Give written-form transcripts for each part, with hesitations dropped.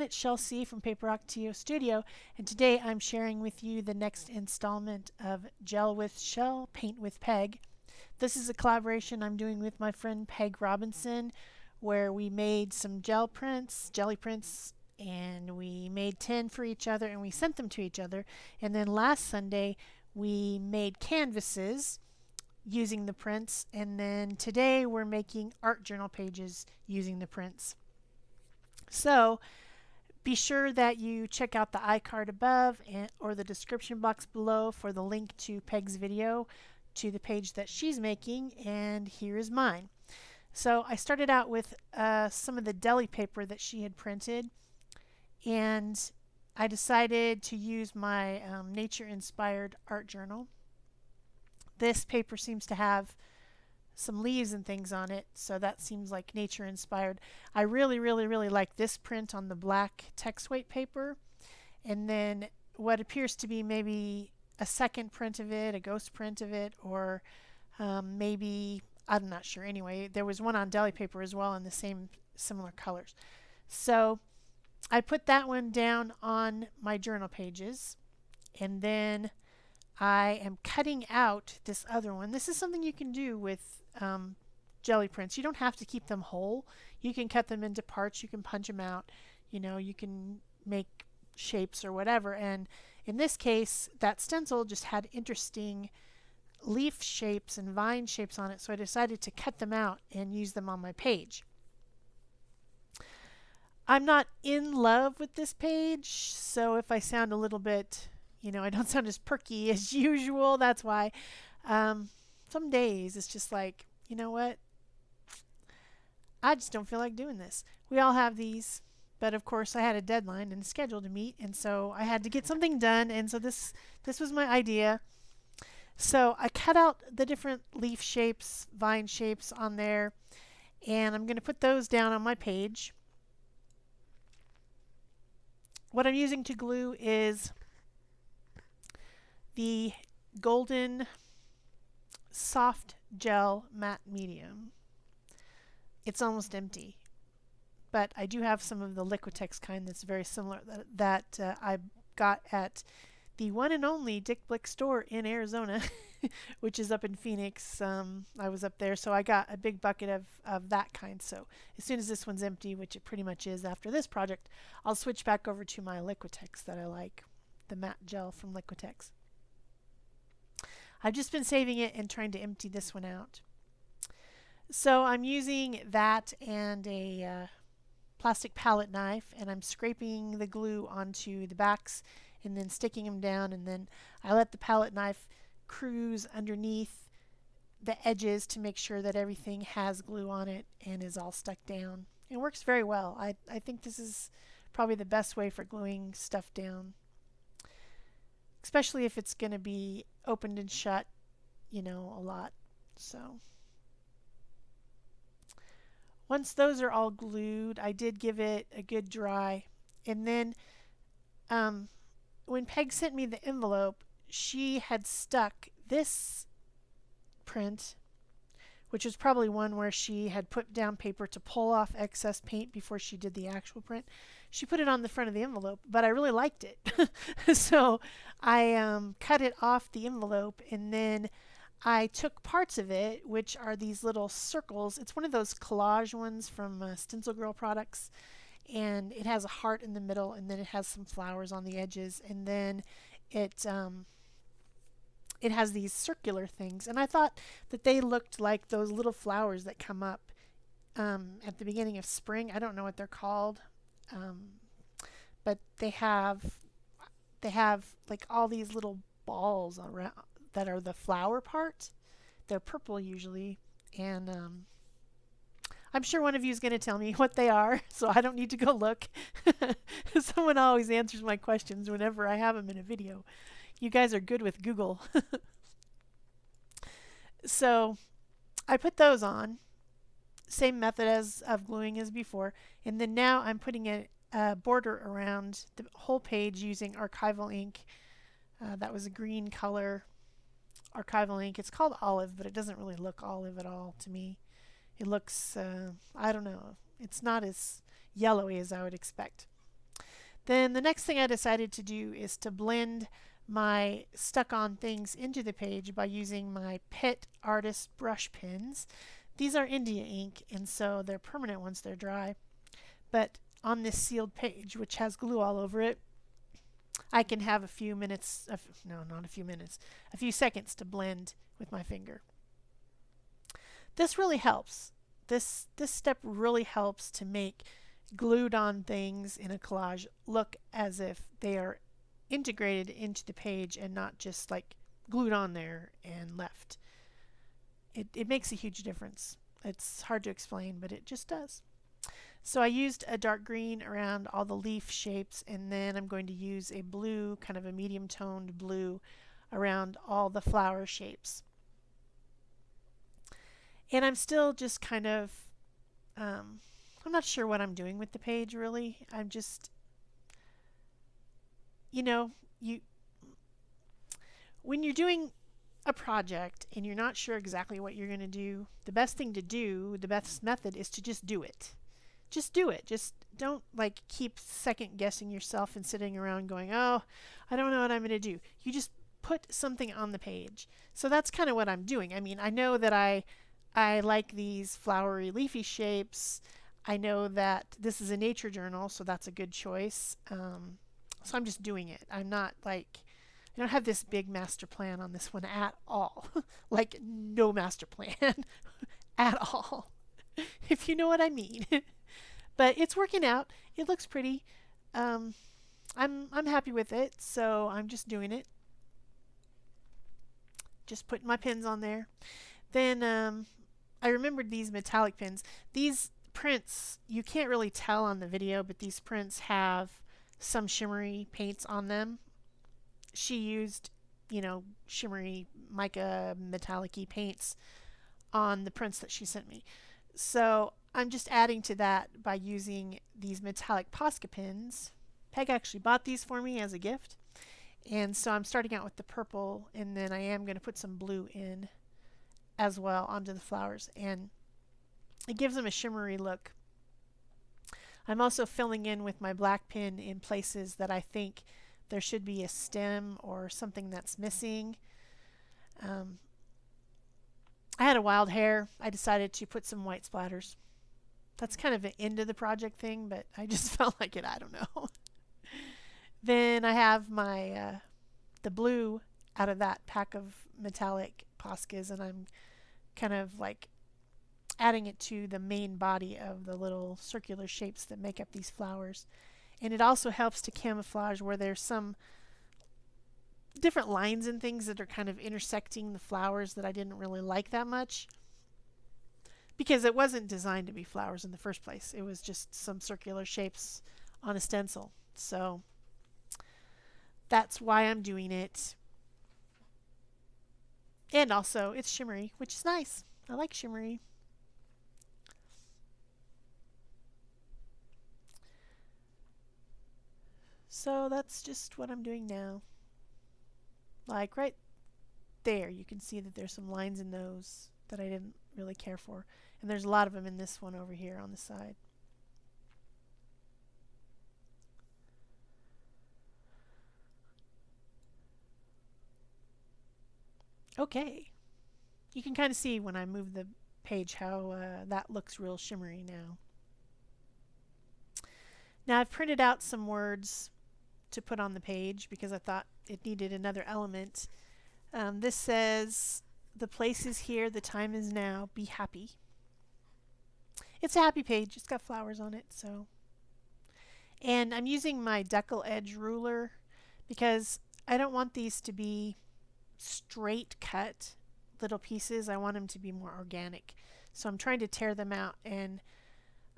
it's Shel C from Paper Rock TO Studio, and today I'm sharing with you the next installment of Gel with Shel, Paint with Peg. This is a collaboration I'm doing with my friend Peg Robinson, where we made some gel prints, jelly prints, and we made 10 for each other and we sent them to each other. And then last Sunday we made canvases using the prints, and then today we're making art journal pages using the prints. So be sure that you check out the iCard above or the description box below for the link to Peg's video to the page that she's making, and here is mine. So I started out with some of the deli paper that she had printed, and I decided to use my nature-inspired art journal. This paper seems to have some leaves and things on it, so that seems like nature inspired. I really like this print on the black text weight paper, and then what appears to be maybe a second print of it, a ghost print of it, or maybe, I'm not sure. Anyway, there was one on deli paper as well in the same similar colors. So I put that one down on my journal pages, and then I am cutting out this other one. This is something you can do with jelly prints. You don't have to keep them whole. You can cut them into parts. You can punch them out. You know, you can make shapes or whatever. And in this case, that stencil just had interesting leaf shapes and vine shapes on it, so I decided to cut them out and use them on my page. I'm not in love with this page, so if I sound a little bit, you know, I don't sound as perky as usual, that's why. Some days it's just like, you know what? I just don't feel like doing this. We all have these, but of course I had a deadline and a schedule to meet, and so I had to get something done, and so this was my idea. So I cut out the different leaf shapes, vine shapes on there, and I'm going to put those down on my page. What I'm using to glue is the golden soft gel matte medium. It's almost empty, but I do have some of the Liquitex kind that's very similar that I got at the one and only Dick Blick store in Arizona, which is up in Phoenix. I was up there, so I got a big bucket of that kind. So as soon as this one's empty, which it pretty much is after this project, I'll switch back over to my Liquitex that I like, the matte gel from Liquitex. I've just been saving it and trying to empty this one out. So I'm using that and a plastic palette knife, and I'm scraping the glue onto the backs and then sticking them down, and then I let the palette knife cruise underneath the edges to make sure that everything has glue on it and is all stuck down. It works very well. I think this is probably the best way for gluing stuff down, especially if it's going to be opened and shut, you know, a lot. So once those are all glued, I did give it a good dry, and then when Peg sent me the envelope, she had stuck this print, which was probably one where she had put down paper to pull off excess paint before she did the actual print. She put it on the front of the envelope, but I really liked it. So I cut it off the envelope, and then I took parts of it, which are these little circles. It's one of those collage ones from Stencil Girl products, and it has a heart in the middle, and then it has some flowers on the edges, and then it has these circular things, and I thought that they looked like those little flowers that come up at the beginning of spring. I don't know what they're called, but they have like all these little balls around that are the flower part. They're purple usually, and I'm sure one of you is going to tell me what they are, so I don't need to go look. Someone always answers my questions whenever I have them in a video. You guys are good with Google. So I put those on, same method of gluing as before, and then now I'm putting a border around the whole page using archival ink. That was a green color archival ink. It's called olive, but it doesn't really look olive at all to me. It looks, I don't know, it's not as yellowy as I would expect. Then the next thing I decided to do is to blend my stuck-on things into the page by using my Pet Artist brush pens. These are India ink, and so they're permanent once they're dry. But on this sealed page, which has glue all over it, I can have a few minutes, no, not a few minutes, a few seconds to blend with my finger. This really helps. This step really helps to make glued on things in a collage look as if they are integrated into the page and not just like glued on there and left. It makes a huge difference. It's hard to explain, but it just does. So I used a dark green around all the leaf shapes, and then I'm going to use a blue, kind of a medium toned blue, around all the flower shapes. And I'm still just kind of, I'm not sure what I'm doing with the page really. I'm just, when you're doing a project and you're not sure exactly what you're going to do, the best thing to do, the best method is to just do it. Just do it. Just don't like keep second guessing yourself and sitting around going, oh, I don't know what I'm going to do. You just put something on the page. So that's kind of what I'm doing. I mean, I know that I like these flowery leafy shapes. I know that this is a nature journal, so that's a good choice. So I'm just doing it. I'm not like, I don't have this big master plan on this one at all. Like no master plan at all, if you know what I mean. But it's working out. It looks pretty. I'm happy with it, so I'm just doing it. Just putting my pins on there. Then I remembered these metallic pins. These prints, you can't really tell on the video, but these prints have some shimmery paints on them. She used, shimmery mica metallic-y paints on the prints that she sent me. So I'm just adding to that by using these metallic Posca pins. Peg actually bought these for me as a gift. And so I'm starting out with the purple, and then I am going to put some blue in as well onto the flowers. And it gives them a shimmery look. I'm also filling in with my black pen in places that I think there should be a stem or something that's missing. I had a wild hair. I decided to put some white splatters. That's kind of an end of the project thing, but I just felt like it. I don't know. Then I have my the blue out of that pack of metallic Poscas, and I'm kind of like adding it to the main body of the little circular shapes that make up these flowers. And it also helps to camouflage where there's some different lines and things that are kind of intersecting the flowers that I didn't really like that much, because it wasn't designed to be flowers in the first place. It was just some circular shapes on a stencil. So that's why I'm doing it. And also it's shimmery, which is nice. I like shimmery. So that's just what I'm doing now. Like right there, you can see that there's some lines in those that I didn't really care for. And there's a lot of them in this one over here on the side. Okay. You can kind of see when I move the page how that looks real shimmery now. Now I've printed out some words to put on the page because I thought it needed another element. This says, "The place is here, the time is now, be happy." It's a happy page. It's got flowers on it. So, and I'm using my decal edge ruler because I don't want these to be straight cut little pieces. I want them to be more organic. So I'm trying to tear them out, and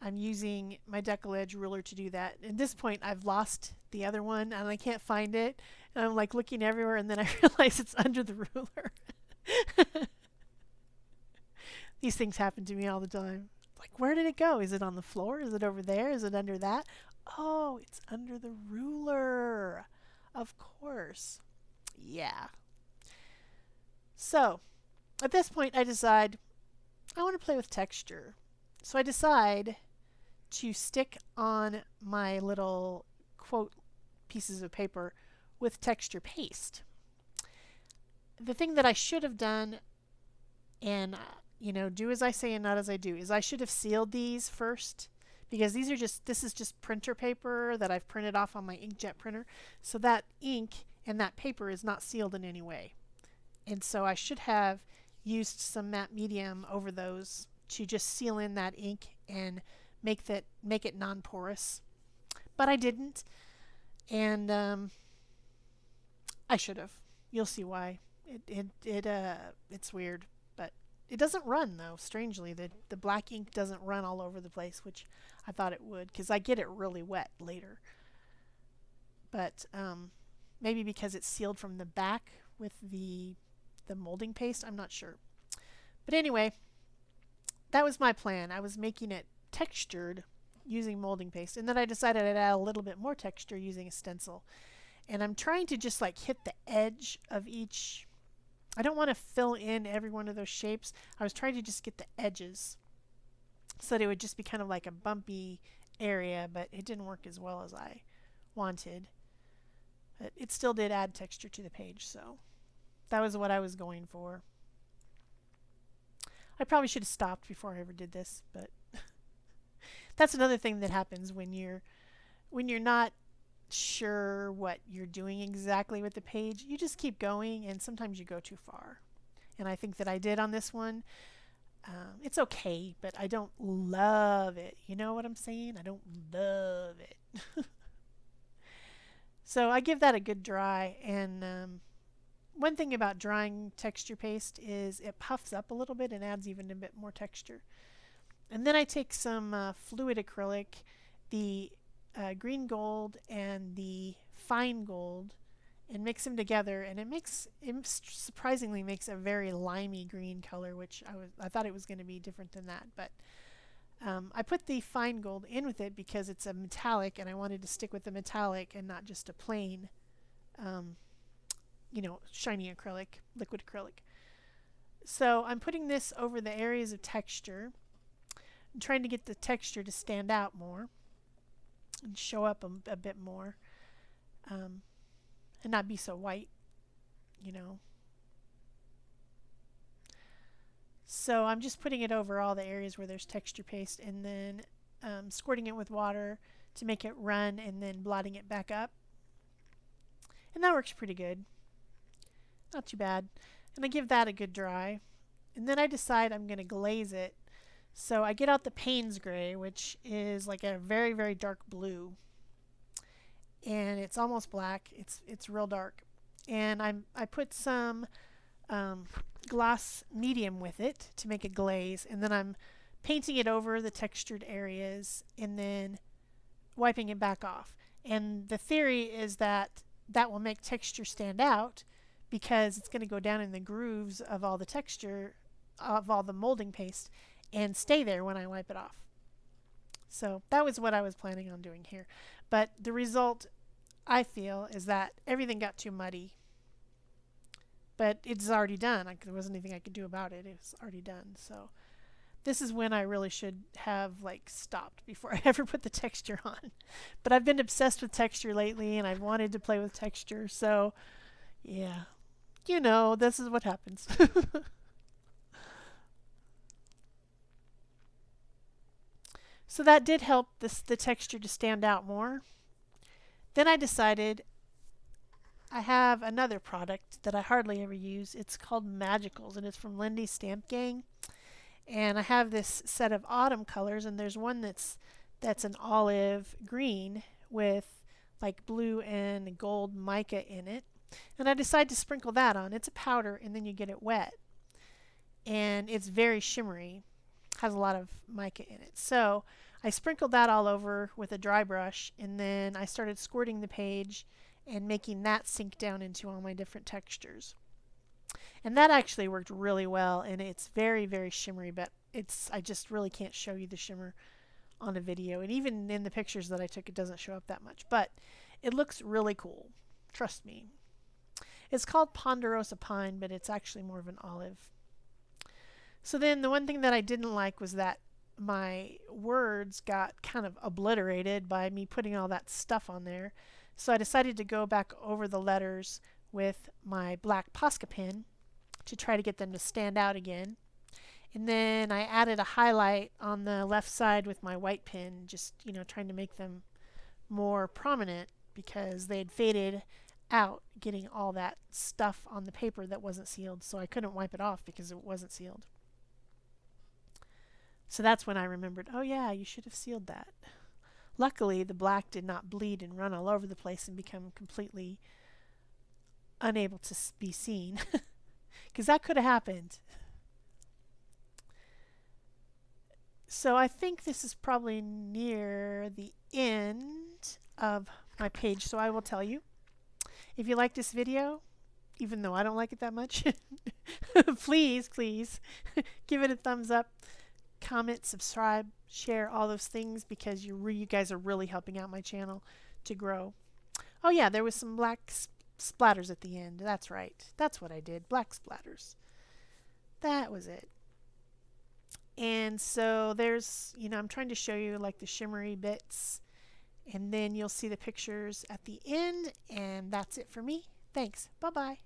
I'm using my decal edge ruler to do that. At this point, I've lost the other one and I can't find it. And I'm like looking everywhere, and then I realize it's under the ruler. These things happen to me all the time. Like, where did it go? Is it on the floor? Is it over there? Is it under that? Oh, it's under the ruler. Of course. Yeah. So, at this point, I decide I want to play with texture. So I decide to stick on my little quote pieces of paper with texture paste. The thing that I should have done, and do as I say and not as I do, is I should have sealed these first, because this is just printer paper that I've printed off on my inkjet printer. So that ink and that paper is not sealed in any way. And so I should have used some matte medium over those to just seal in that ink and make it non-porous. But I didn't, and I should have. You'll see why. It's weird, but it doesn't run though. Strangely, the black ink doesn't run all over the place, which I thought it would, because I get it really wet later. But maybe because it's sealed from the back with the molding paste, I'm not sure. But anyway, that was my plan. I was making it textured using molding paste, and then I decided I'd add a little bit more texture using a stencil. And I'm trying to just like hit the edge of each. I don't want to fill in every one of those shapes. I was trying to just get the edges so that it would just be kind of like a bumpy area, but it didn't work as well as I wanted. But it still did add texture to the page, so that was what I was going for. I probably should have stopped before I ever did this, but that's another thing that happens when you're not sure what you're doing exactly with the page. You just keep going, and sometimes you go too far. And I think that I did on this one. It's okay, but I don't love it. You know what I'm saying? I don't love it. So I give that a good dry, and one thing about drying texture paste is it puffs up a little bit and adds even a bit more texture. And then I take some fluid acrylic, the green gold and the fine gold, and mix them together, and it surprisingly makes a very limey green color, which I thought it was going to be different than that. But I put the fine gold in with it because it's a metallic, and I wanted to stick with the metallic and not just a plain shiny acrylic, liquid acrylic. So I'm putting this over the areas of texture. I'm trying to get the texture to stand out more and show up a bit more, and not be so white, So I'm just putting it over all the areas where there's texture paste, and then squirting it with water to make it run, and then blotting it back up. And that works pretty good. Not too bad. And I give that a good dry. And then I decide I'm going to glaze it. So I get out the Payne's Gray, which is like a very, very dark blue. And it's almost black. It's real dark. And I put some gloss medium with it to make a glaze. And then I'm painting it over the textured areas and then wiping it back off. And the theory is that will make texture stand out, because it's going to go down in the grooves of all the texture of all the molding paste and stay there when I wipe it off. So that was what I was planning on doing here. But the result, I feel, is that everything got too muddy. But it's already done. There wasn't anything I could do about it. It was already done. So this is when I really should have stopped before I ever put the texture on. But I've been obsessed with texture lately, and I've wanted to play with texture. So yeah, this is what happens. So that did help the texture to stand out more. Then I decided I have another product that I hardly ever use. It's called Magicals, and it's from Lindy's Stamp Gang. And I have this set of autumn colors, and there's one that's an olive green with like blue and gold mica in it. And I decided to sprinkle that on. It's a powder, and then you get it wet. And it's very shimmery. Has a lot of mica in it. So I sprinkled that all over with a dry brush, and then I started squirting the page and making that sink down into all my different textures. And that actually worked really well, and it's very, very shimmery, but I just really can't show you the shimmer on a video. And even in the pictures that I took, it doesn't show up that much. But it looks really cool. Trust me. It's called Ponderosa Pine, but it's actually more of an olive. So then the one thing that I didn't like was that my words got kind of obliterated by me putting all that stuff on there. So I decided to go back over the letters with my black Posca pen to try to get them to stand out again. And then I added a highlight on the left side with my white pen, just, trying to make them more prominent because they had faded out getting all that stuff on the paper that wasn't sealed. So I couldn't wipe it off because it wasn't sealed. So that's when I remembered, oh yeah, you should have sealed that. Luckily, the black did not bleed and run all over the place and become completely unable to be seen. Because that could have happened. So I think this is probably near the end of my page, so I will tell you. If you like this video, even though I don't like it that much, please give it a thumbs up, comment, subscribe, share, all those things, because you guys are really helping out my channel to grow. Oh yeah, there was some black splatters at the end. That's right. That's what I did. Black splatters. That was it. And so there's, I'm trying to show you like the shimmery bits, and then you'll see the pictures at the end, and that's it for me. Thanks. Bye-bye.